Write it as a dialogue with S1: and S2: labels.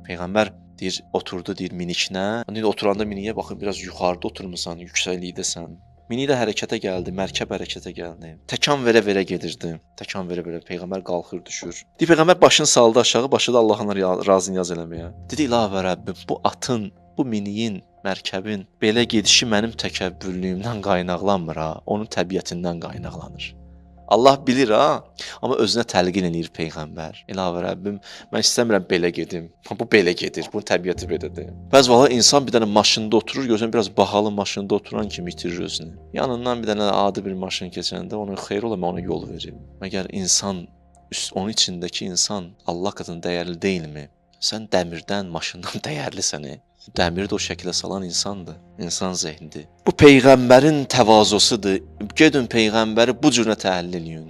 S1: Peyğəmbər deyir, oturdu deyir miniklə. Deyir, oturanda miniyə baxır, biraz yuxarıda oturmusan, yüksəklikdəsən. Mini də hərəkətə gəldi, mərkəb hərəkətə gəldi. Təkan verə-verə gedirdi. Təkan verə-verə Peyğəmbər qalxır, düşür. Deyir, Peyğəmbər başını saldı aşağı, başladı Allahın razı niyaz eləməyə. Dedi, İlahi Rəbbim, bu atın, bu miniyin, mərkəbin belə gedişi mənim təkəbbürlüyümdən qaynaqlanmır ha, onun təbiətindən qaynaqlanır. Allah bilir ha, amma özünə təlqin eləyir Peyğəmbər. İlahi Rəbbim, mən istəmirəm belə gedim. Bu belə gedir, bunun təbiəti belədir. Bəzi vaxtlar insan bir dənə maşında oturur, gözünə biraz bahalı maşında oturan kimi itirir özünü. Yanından bir dənə adi bir maşın keçəndə ona xeyir ola, mən ona yol verim. Məgər insan, onun içindəki insan Allah qatında dəyərli deyilmi? Sən dəmirdən, maşından dəyərlisən. Dəmiri də o şəkilə salan insandır, insan zehnidir. Bu Peyğəmbərin təvazusudur. Gedin Peyğəmbəri bu cürə təhlil eləyin.